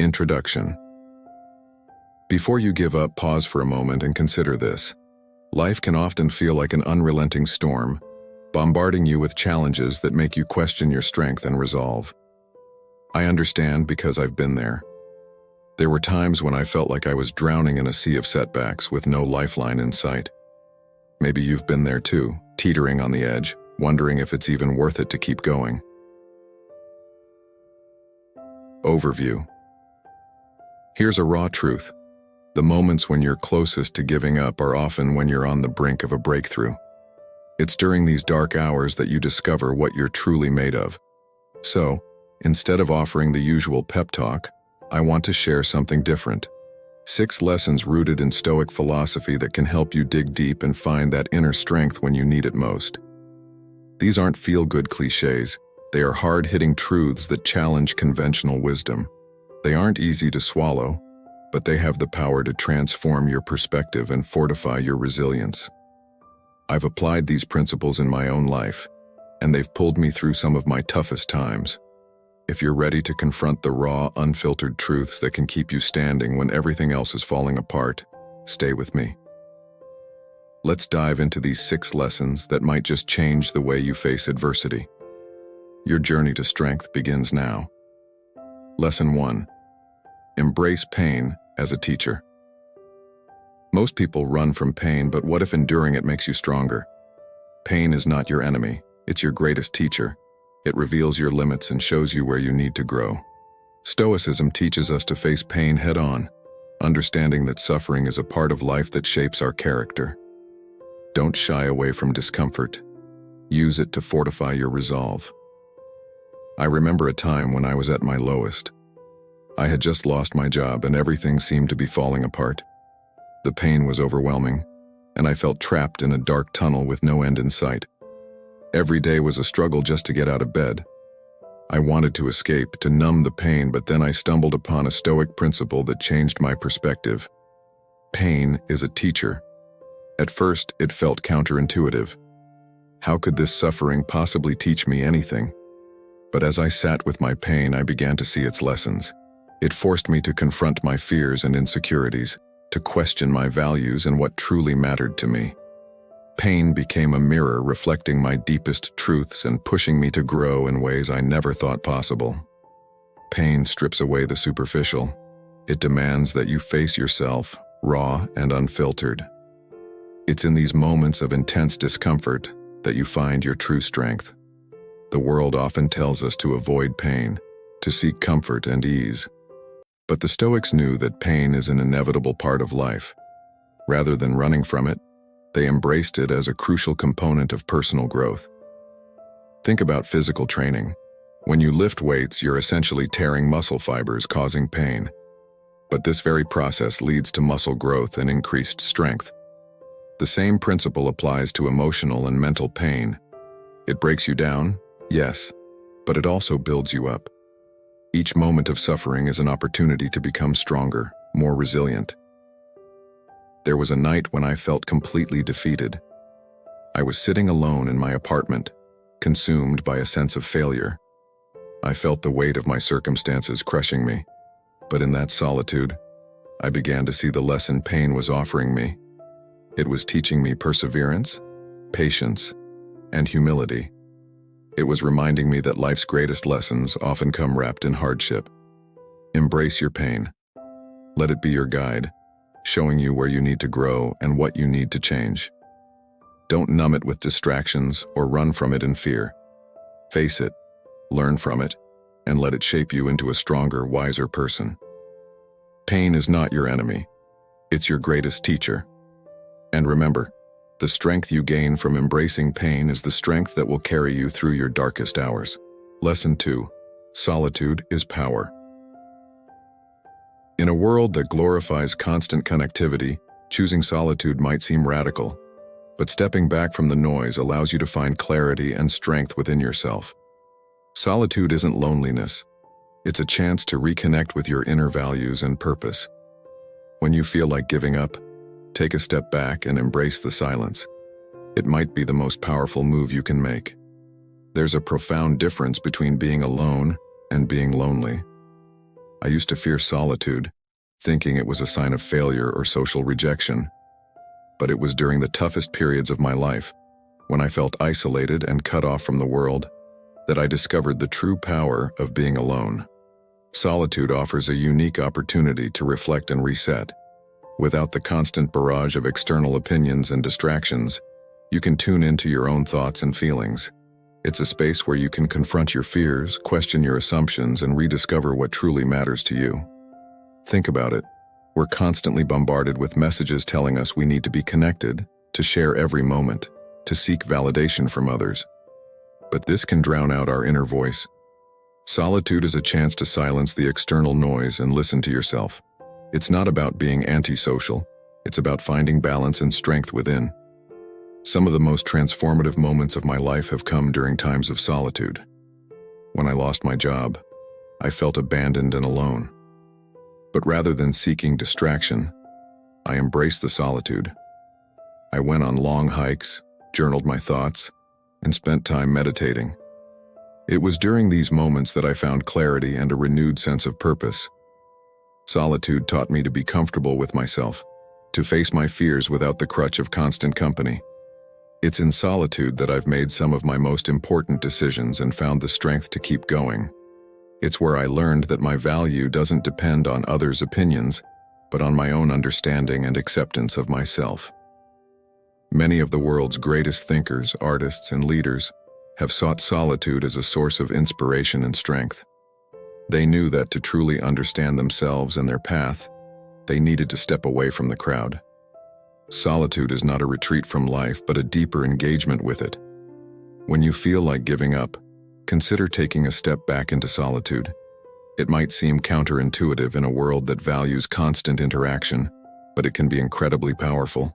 Introduction. Before you give up, pause for a moment and consider this. Life can often feel like an unrelenting storm, bombarding you with challenges that make you question your strength and resolve. I understand because I've been there. There were times when I felt like I was drowning in a sea of setbacks with no lifeline in sight. Maybe you've been there too, teetering on the edge, wondering if it's even worth it to keep going. Overview. Here's a raw truth. The moments when you're closest to giving up are often when you're on the brink of a breakthrough. It's during these dark hours that you discover what you're truly made of. So, instead of offering the usual pep talk, I want to share something different. 6 lessons rooted in Stoic philosophy that can help you dig deep and find that inner strength when you need it most. These aren't feel-good cliches. They are hard-hitting truths that challenge conventional wisdom. They aren't easy to swallow, but they have the power to transform your perspective and fortify your resilience. I've applied these principles in my own life, and they've pulled me through some of my toughest times. If you're ready to confront the raw, unfiltered truths that can keep you standing when everything else is falling apart, stay with me. Let's dive into these 6 lessons that might just change the way you face adversity. Your journey to strength begins now. Lesson 1. Embrace pain as a teacher. Most people run from pain, but what if enduring it makes you stronger? Pain is not your enemy, it's your greatest teacher. It reveals your limits and shows you where you need to grow. Stoicism teaches us to face pain head-on, understanding that suffering is a part of life that shapes our character. Don't shy away from discomfort. Use it to fortify your resolve. I remember a time when I was at my lowest. I had just lost my job and everything seemed to be falling apart. The pain was overwhelming, and I felt trapped in a dark tunnel with no end in sight. Every day was a struggle just to get out of bed. I wanted to escape, to numb the pain, but then I stumbled upon a Stoic principle that changed my perspective. Pain is a teacher. At first, it felt counterintuitive. How could this suffering possibly teach me anything? But as I sat with my pain, I began to see its lessons. It forced me to confront my fears and insecurities, to question my values and what truly mattered to me. Pain became a mirror reflecting my deepest truths and pushing me to grow in ways I never thought possible. Pain strips away the superficial. It demands that you face yourself, raw and unfiltered. It's in these moments of intense discomfort that you find your true strength. The world often tells us to avoid pain, to seek comfort and ease. But the Stoics knew that pain is an inevitable part of life. Rather than running from it, they embraced it as a crucial component of personal growth. Think about physical training. When you lift weights, you're essentially tearing muscle fibers, causing pain. But this very process leads to muscle growth and increased strength. The same principle applies to emotional and mental pain. It breaks you down, yes, but it also builds you up. Each moment of suffering is an opportunity to become stronger, more resilient. There was a night when I felt completely defeated. I was sitting alone in my apartment, consumed by a sense of failure. I felt the weight of my circumstances crushing me, but in that solitude, I began to see the lesson pain was offering me. It was teaching me perseverance, patience, and humility. It was reminding me that life's greatest lessons often come wrapped in hardship. Embrace your pain. Let it be your guide, showing you where you need to grow and what you need to change. Don't numb it with distractions or run from it in fear. Face it, learn from it, and let it shape you into a stronger, wiser person. Pain is not your enemy. It's your greatest teacher. And remember, the strength you gain from embracing pain is the strength that will carry you through your darkest hours. Lesson 2. Solitude is power. In a world that glorifies constant connectivity, choosing solitude might seem radical, but stepping back from the noise allows you to find clarity and strength within yourself. Solitude isn't loneliness. It's a chance to reconnect with your inner values and purpose. When you feel like giving up, take a step back and embrace the silence. It might be the most powerful move you can make. There's a profound difference between being alone and being lonely. I used to fear solitude, thinking it was a sign of failure or social rejection. But it was during the toughest periods of my life, when I felt isolated and cut off from the world, that I discovered the true power of being alone. Solitude offers a unique opportunity to reflect and reset. Without the constant barrage of external opinions and distractions, you can tune into your own thoughts and feelings. It's a space where you can confront your fears, question your assumptions, and rediscover what truly matters to you. Think about it. We're constantly bombarded with messages telling us we need to be connected, to share every moment, to seek validation from others. But this can drown out our inner voice. Solitude is a chance to silence the external noise and listen to yourself. It's not about being antisocial. It's about finding balance and strength within. Some of the most transformative moments of my life have come during times of solitude. When I lost my job, I felt abandoned and alone. But rather than seeking distraction, I embraced the solitude. I went on long hikes, journaled my thoughts, and spent time meditating. It was during these moments that I found clarity and a renewed sense of purpose. Solitude taught me to be comfortable with myself, to face my fears without the crutch of constant company. It's in solitude that I've made some of my most important decisions and found the strength to keep going. It's where I learned that my value doesn't depend on others' opinions, but on my own understanding and acceptance of myself. Many of the world's greatest thinkers, artists, and leaders have sought solitude as a source of inspiration and strength. They knew that to truly understand themselves and their path, they needed to step away from the crowd. Solitude is not a retreat from life, but a deeper engagement with it. When you feel like giving up, consider taking a step back into solitude. It might seem counterintuitive in a world that values constant interaction, but it can be incredibly powerful.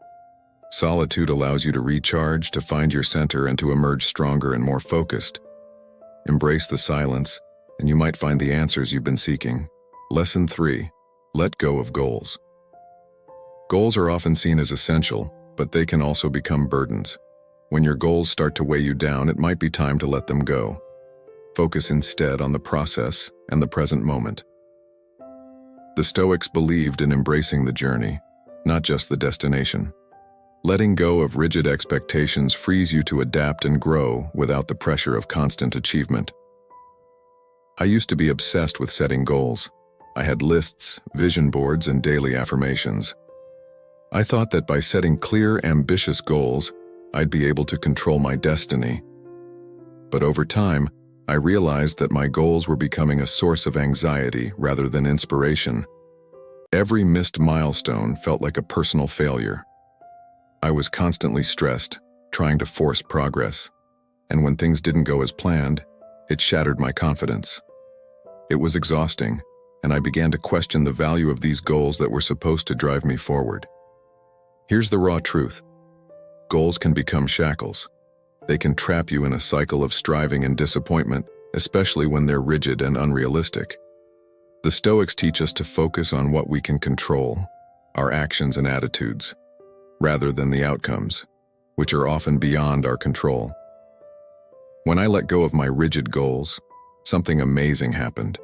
Solitude allows you to recharge, to find your center, and to emerge stronger and more focused. Embrace the silence, and you might find the answers you've been seeking. Lesson 3. Let go of goals. Goals are often seen as essential, but they can also become burdens. When your goals start to weigh you down, it might be time to let them go. Focus instead on the process and the present moment. The Stoics believed in embracing the journey, not just the destination. Letting go of rigid expectations frees you to adapt and grow without the pressure of constant achievement. I used to be obsessed with setting goals. I had lists, vision boards, and daily affirmations. I thought that by setting clear, ambitious goals, I'd be able to control my destiny. But over time, I realized that my goals were becoming a source of anxiety rather than inspiration. Every missed milestone felt like a personal failure. I was constantly stressed, trying to force progress. And when things didn't go as planned, it shattered my confidence. It was exhausting, and I began to question the value of these goals that were supposed to drive me forward. Here's the raw truth. Goals can become shackles. They can trap you in a cycle of striving and disappointment, especially when they're rigid and unrealistic. The Stoics teach us to focus on what we can control, our actions and attitudes, rather than the outcomes, which are often beyond our control. When I let go of my rigid goals, something amazing happened.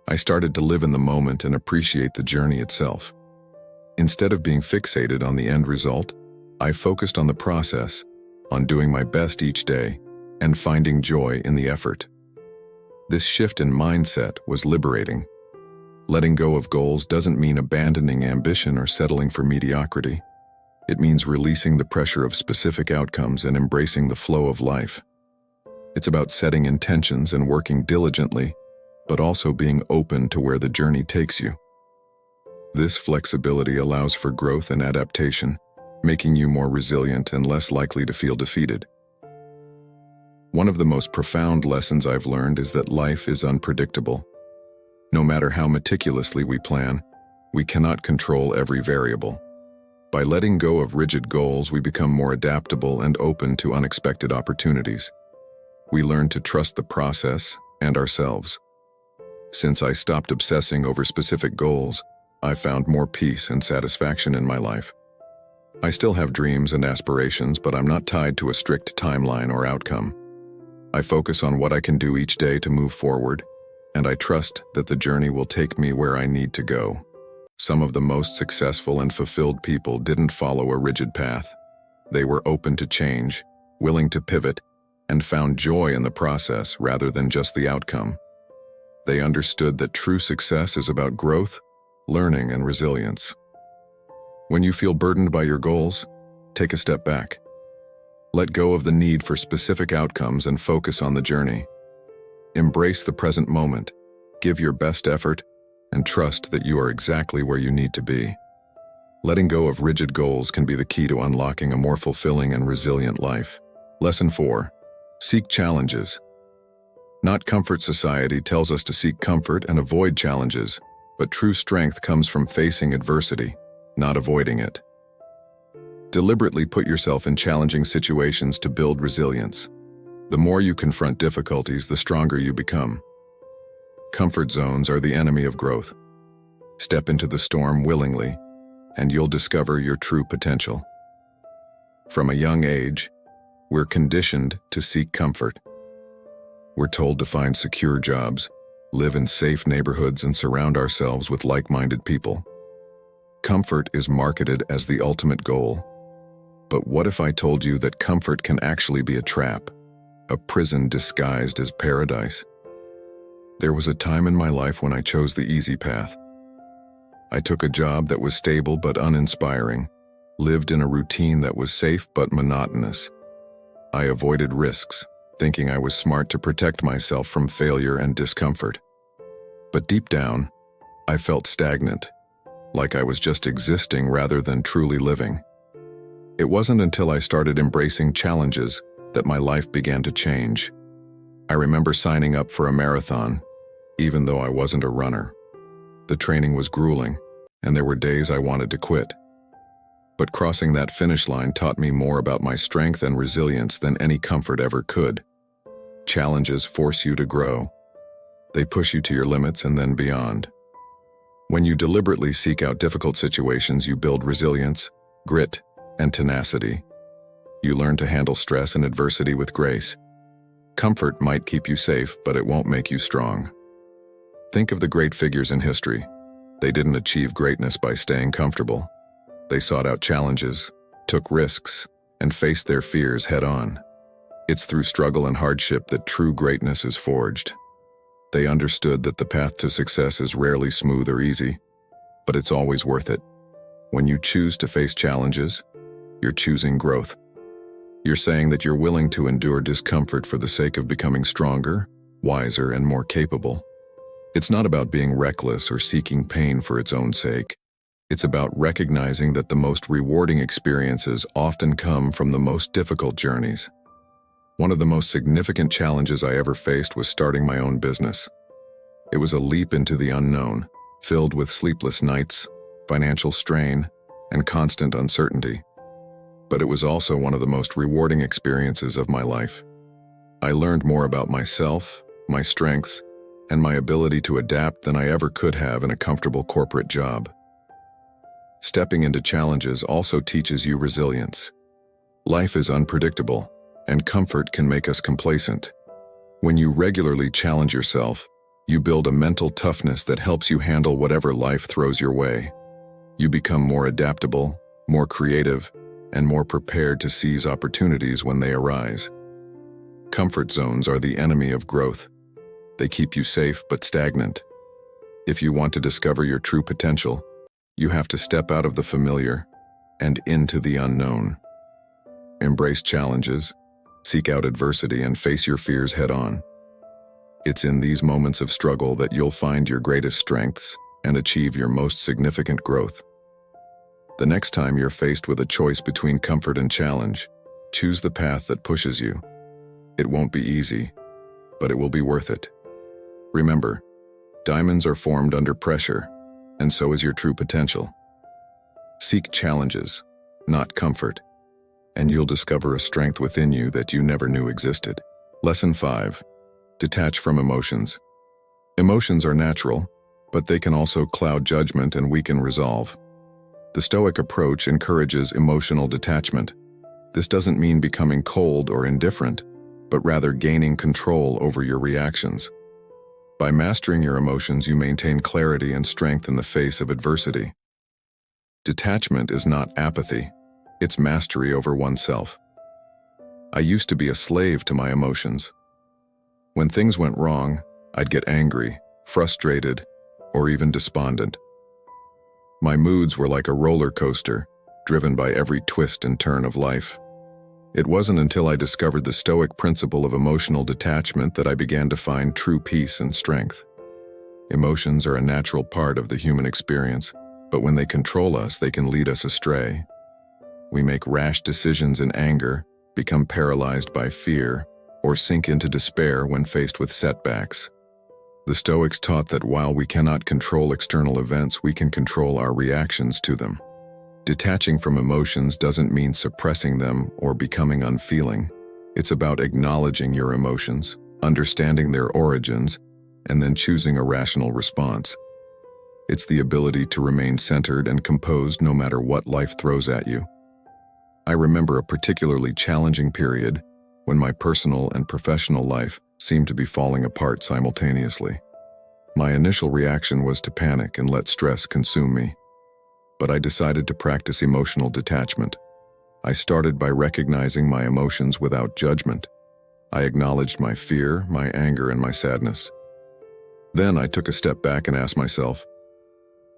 I started to live in the moment and appreciate the journey itself. Instead of being fixated on the end result, I focused on the process, on doing my best each day, and finding joy in the effort. This shift in mindset was liberating. Letting go of goals doesn't mean abandoning ambition or settling for mediocrity. It means releasing the pressure of specific outcomes and embracing the flow of life. It's about setting intentions and working diligently, but also being open to where the journey takes you. This flexibility allows for growth and adaptation, making you more resilient and less likely to feel defeated. One of the most profound lessons I've learned is that life is unpredictable. No matter how meticulously we plan, we cannot control every variable. By letting go of rigid goals, we become more adaptable and open to unexpected opportunities. We learn to trust the process and ourselves. Since I stopped obsessing over specific goals, I've found more peace and satisfaction in my life. I still have dreams and aspirations, but I'm not tied to a strict timeline or outcome. I focus on what I can do each day to move forward, and I trust that the journey will take me where I need to go. Some of the most successful and fulfilled people didn't follow a rigid path. They were open to change, willing to pivot, and found joy in the process rather than just the outcome. They understood that true success is about growth, learning, and resilience. When you feel burdened by your goals, take a step back. Let go of the need for specific outcomes and focus on the journey. Embrace the present moment, give your best effort, and trust that you are exactly where you need to be. Letting go of rigid goals can be the key to unlocking a more fulfilling and resilient life. Lesson 4. Seek challenges. Not comfort society tells us to seek comfort and avoid challenges, but true strength comes from facing adversity, not avoiding it. Deliberately put yourself in challenging situations to build resilience. The more you confront difficulties, the stronger you become. Comfort zones are the enemy of growth. Step into the storm willingly, and you'll discover your true potential. From a young age, we're conditioned to seek comfort. We're told to find secure jobs, live in safe neighborhoods, and surround ourselves with like-minded people. Comfort is marketed as the ultimate goal. But what if I told you that comfort can actually be a trap, a prison disguised as paradise? There was a time in my life when I chose the easy path. I took a job that was stable but uninspiring, lived in a routine that was safe but monotonous. I avoided risks, thinking I was smart to protect myself from failure and discomfort. But deep down, I felt stagnant, like I was just existing rather than truly living. It wasn't until I started embracing challenges that my life began to change. I remember signing up for a marathon, even though I wasn't a runner. The training was grueling, and there were days I wanted to quit. But crossing that finish line taught me more about my strength and resilience than any comfort ever could. Challenges force you to grow. They push you to your limits and then beyond. When you deliberately seek out difficult situations, you build resilience, grit, and tenacity. You learn to handle stress and adversity with grace. Comfort might keep you safe, but it won't make you strong. Think of the great figures in history. They didn't achieve greatness by staying comfortable. They sought out challenges, took risks, and faced their fears head-on. It's through struggle and hardship that true greatness is forged. They understood that the path to success is rarely smooth or easy, but it's always worth it. When you choose to face challenges, you're choosing growth. You're saying that you're willing to endure discomfort for the sake of becoming stronger, wiser, and more capable. It's not about being reckless or seeking pain for its own sake. It's about recognizing that the most rewarding experiences often come from the most difficult journeys. One of the most significant challenges I ever faced was starting my own business. It was a leap into the unknown, filled with sleepless nights, financial strain, and constant uncertainty. But it was also one of the most rewarding experiences of my life. I learned more about myself, my strengths, and my ability to adapt than I ever could have in a comfortable corporate job. Stepping into challenges also teaches you resilience. Life is unpredictable, and comfort can make us complacent. When you regularly challenge yourself, you build a mental toughness that helps you handle whatever life throws your way. You become more adaptable, more creative, and more prepared to seize opportunities when they arise. Comfort zones are the enemy of growth. They keep you safe but stagnant. If you want to discover your true potential, you have to step out of the familiar and into the unknown. Embrace challenges, seek out adversity, and face your fears head-on. It's in these moments of struggle that you'll find your greatest strengths and achieve your most significant growth. The next time you're faced with a choice between comfort and challenge, choose the path that pushes you. It won't be easy, but it will be worth it. Remember, diamonds are formed under pressure, and so is your true potential. Seek challenges, not comfort, and you'll discover a strength within you that you never knew existed. Lesson 5. Detach from emotions. Emotions are natural, but they can also cloud judgment and weaken resolve. The Stoic approach encourages emotional detachment. This doesn't mean becoming cold or indifferent, but rather gaining control over your reactions. By mastering your emotions, you maintain clarity and strength in the face of adversity. Detachment is not apathy, it's mastery over oneself. I used to be a slave to my emotions. When things went wrong, I'd get angry, frustrated, or even despondent. My moods were like a roller coaster, driven by every twist and turn of life. It wasn't until I discovered the Stoic principle of emotional detachment that I began to find true peace and strength. Emotions are a natural part of the human experience, but when they control us, they can lead us astray. We make rash decisions in anger, become paralyzed by fear, or sink into despair when faced with setbacks. The Stoics taught that while we cannot control external events, we can control our reactions to them. Detaching from emotions doesn't mean suppressing them or becoming unfeeling. It's about acknowledging your emotions, understanding their origins, and then choosing a rational response. It's the ability to remain centered and composed no matter what life throws at you. I remember a particularly challenging period when my personal and professional life seemed to be falling apart simultaneously. My initial reaction was to panic and let stress consume me. But I decided to practice emotional detachment. I started by recognizing my emotions without judgment. I acknowledged my fear, my anger, and my sadness. Then I took a step back and asked myself,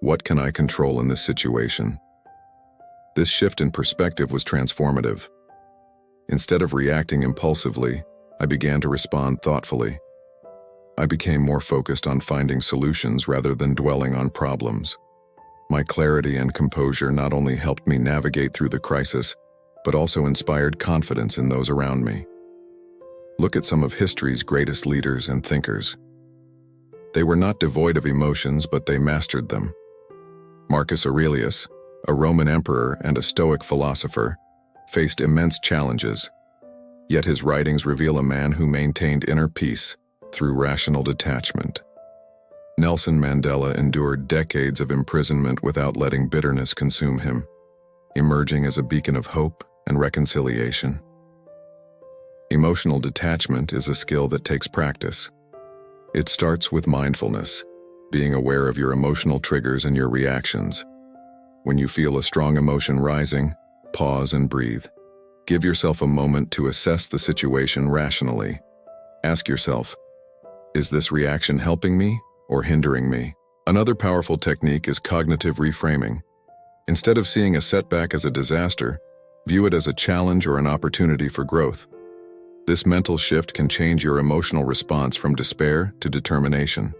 what can I control in this situation? This shift in perspective was transformative. Instead of reacting impulsively, I began to respond thoughtfully. I became more focused on finding solutions rather than dwelling on problems. My clarity and composure not only helped me navigate through the crisis, but also inspired confidence in those around me. Look at some of history's greatest leaders and thinkers. They were not devoid of emotions, but they mastered them. Marcus Aurelius, a Roman emperor and a Stoic philosopher, faced immense challenges, yet his writings reveal a man who maintained inner peace through rational detachment. Nelson Mandela endured decades of imprisonment without letting bitterness consume him, emerging as a beacon of hope and reconciliation. Emotional detachment is a skill that takes practice. It starts with mindfulness, being aware of your emotional triggers and your reactions. When you feel a strong emotion rising, pause and breathe. Give yourself a moment to assess the situation rationally. Ask yourself, is this reaction helping me or hindering me? Another powerful technique is cognitive reframing. Instead of seeing a setback as a disaster, view it as a challenge or an opportunity for growth. This mental shift can change your emotional response from despair to determination.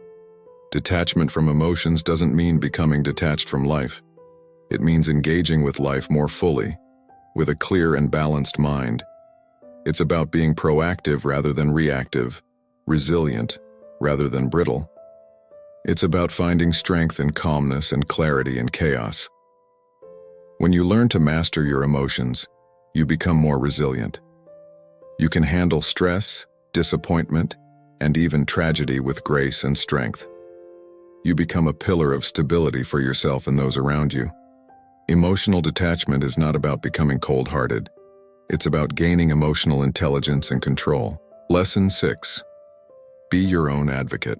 Detachment from emotions doesn't mean becoming detached from life. It means engaging with life more fully, with a clear and balanced mind. It's about being proactive rather than reactive, resilient rather than brittle. It's about finding strength in calmness and clarity in chaos. When you learn to master your emotions, you become more resilient. You can handle stress, disappointment, and even tragedy with grace and strength. You become a pillar of stability for yourself and those around you. Emotional detachment is not about becoming cold-hearted. It's about gaining emotional intelligence and control. Lesson 6. Be your own advocate.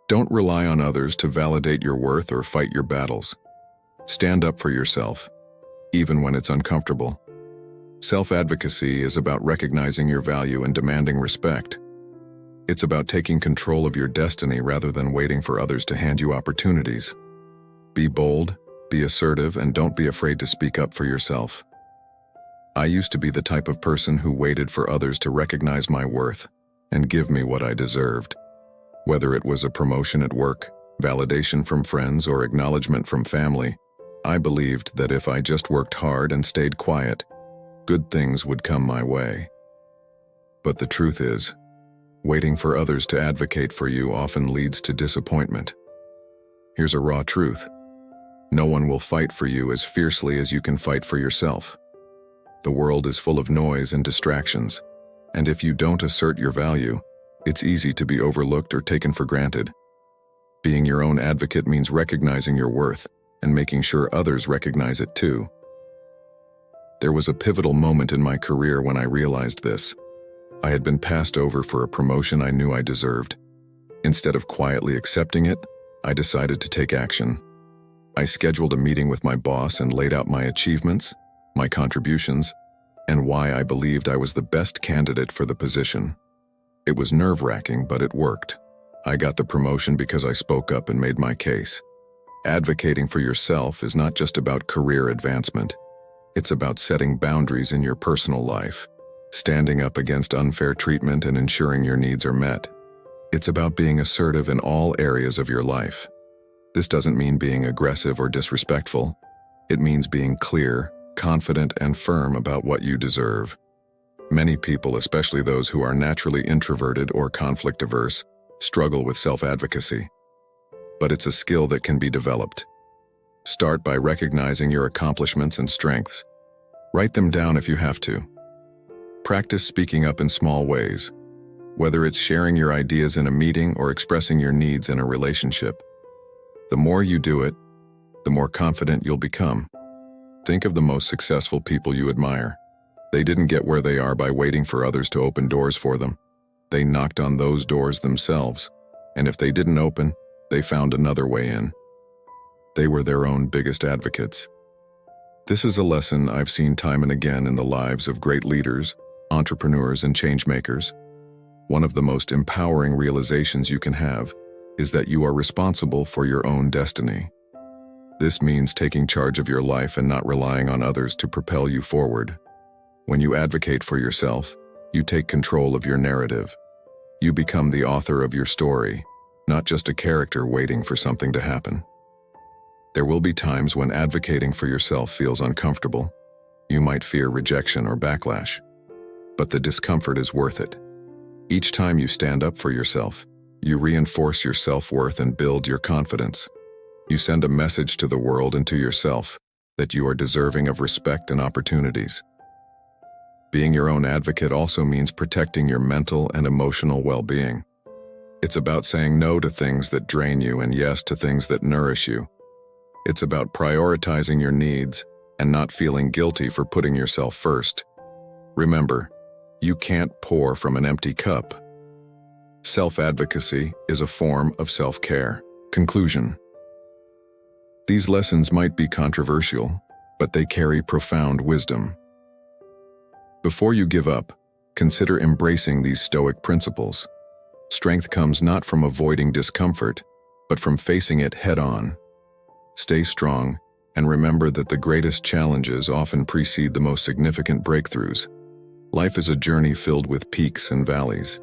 Don't rely on others to validate your worth or fight your battles. Stand up for yourself, even when it's uncomfortable. Self-advocacy is about recognizing your value and demanding respect. It's about taking control of your destiny rather than waiting for others to hand you opportunities. Be bold, be assertive, and don't be afraid to speak up for yourself. I used to be the type of person who waited for others to recognize my worth and give me what I deserved. Whether it was a promotion at work, validation from friends, or acknowledgement from family, I believed that if I just worked hard and stayed quiet, good things would come my way. But the truth is, waiting for others to advocate for you often leads to disappointment. Here's a raw truth. No one will fight for you as fiercely as you can fight for yourself. The world is full of noise and distractions, and if you don't assert your value, it's easy to be overlooked or taken for granted. Being your own advocate means recognizing your worth and making sure others recognize it too. There was a pivotal moment in my career when I realized this. I had been passed over for a promotion I knew I deserved, Instead of quietly accepting it, I decided to take action. I scheduled a meeting with my boss and laid out my achievements, my contributions, and why I believed I was the best candidate for the position. It was nerve-wracking, but it worked. I got the promotion because I spoke up and made my case. Advocating for yourself is not just about career advancement. It's about setting boundaries in your personal life, standing up against unfair treatment and ensuring your needs are met. It's about being assertive in all areas of your life. This doesn't mean being aggressive or disrespectful. It means being clear, confident, and firm about what you deserve. Many people, especially those who are naturally introverted or conflict-averse, struggle with self-advocacy. But it's a skill that can be developed. Start by recognizing your accomplishments and strengths. Write them down if you have to. Practice speaking up in small ways, whether it's sharing your ideas in a meeting or expressing your needs in a relationship. The more you do it, the more confident you'll become. Think of the most successful people you admire. They didn't get where they are by waiting for others to open doors for them. They knocked on those doors themselves, and if they didn't open, they found another way in. They were their own biggest advocates. This is a lesson I've seen time and again in the lives of great leaders, entrepreneurs, and changemakers. One of the most empowering realizations you can have is that you are responsible for your own destiny. This means taking charge of your life and not relying on others to propel you forward. When you advocate for yourself, you take control of your narrative. You become the author of your story, not just a character waiting for something to happen. There will be times when advocating for yourself feels uncomfortable. You might fear rejection or backlash, but the discomfort is worth it. Each time you stand up for yourself, you reinforce your self-worth and build your confidence. You send a message to the world and to yourself that you are deserving of respect and opportunities. Being your own advocate also means protecting your mental and emotional well-being. It's about saying no to things that drain you and yes to things that nourish you. It's about prioritizing your needs and not feeling guilty for putting yourself first. Remember, you can't pour from an empty cup. Self-advocacy is a form of self-care. Conclusion. These lessons might be controversial, but they carry profound wisdom. Before you give up, consider embracing these Stoic principles. Strength comes not from avoiding discomfort, but from facing it head-on. Stay strong, and remember that the greatest challenges often precede the most significant breakthroughs. Life is a journey filled with peaks and valleys.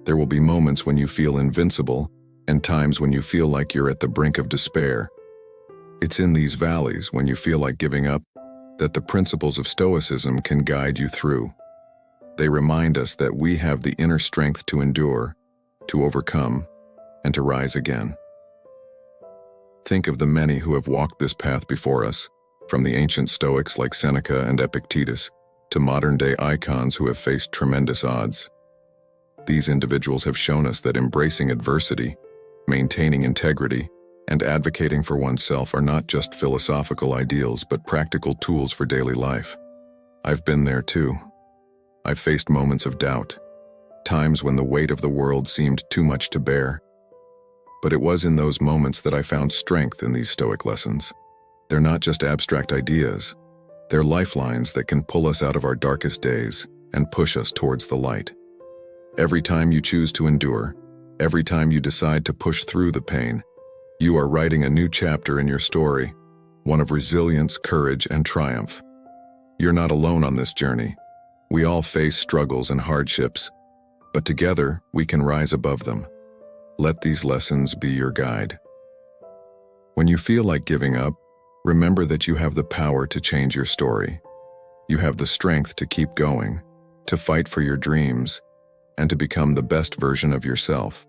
There will be moments when you feel invincible, and times when you feel like you're at the brink of despair. It's in these valleys, when you feel like giving up, that the principles of Stoicism can guide you through. They remind us that we have the inner strength to endure, to overcome, and to rise again. Think of the many who have walked this path before us, from the ancient Stoics like Seneca and Epictetus, to modern-day icons who have faced tremendous odds. These individuals have shown us that embracing adversity, maintaining integrity, and advocating for oneself are not just philosophical ideals but practical tools for daily life. I've been there too. I've faced moments of doubt, times when the weight of the world seemed too much to bear. But it was in those moments that I found strength in these Stoic lessons. They're not just abstract ideas. They're lifelines that can pull us out of our darkest days and push us towards the light. Every time you choose to endure, every time you decide to push through the pain, you are writing a new chapter in your story, one of resilience, courage, and triumph. You're not alone on this journey. We all face struggles and hardships, but together we can rise above them. Let these lessons be your guide. When you feel like giving up, remember that you have the power to change your story. You have the strength to keep going, to fight for your dreams, and to become the best version of yourself.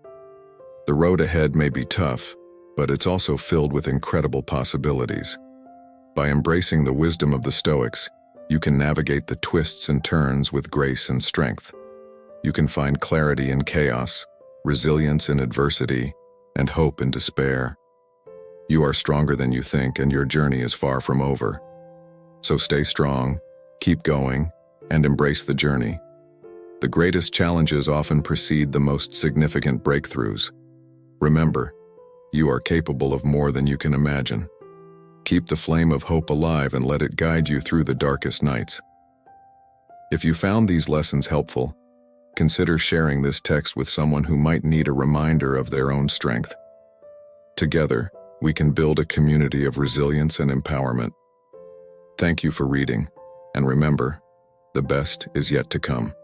The road ahead may be tough, but it's also filled with incredible possibilities. By embracing the wisdom of the Stoics, you can navigate the twists and turns with grace and strength. You can find clarity in chaos, resilience in adversity, and hope in despair. You are stronger than you think, and your journey is far from over. So stay strong, keep going, and embrace the journey. The greatest challenges often precede the most significant breakthroughs. Remember, you are capable of more than you can imagine. Keep the flame of hope alive and let it guide you through the darkest nights. If you found these lessons helpful, consider sharing this text with someone who might need a reminder of their own strength. Together, we can build a community of resilience and empowerment. Thank you for reading, and remember, the best is yet to come.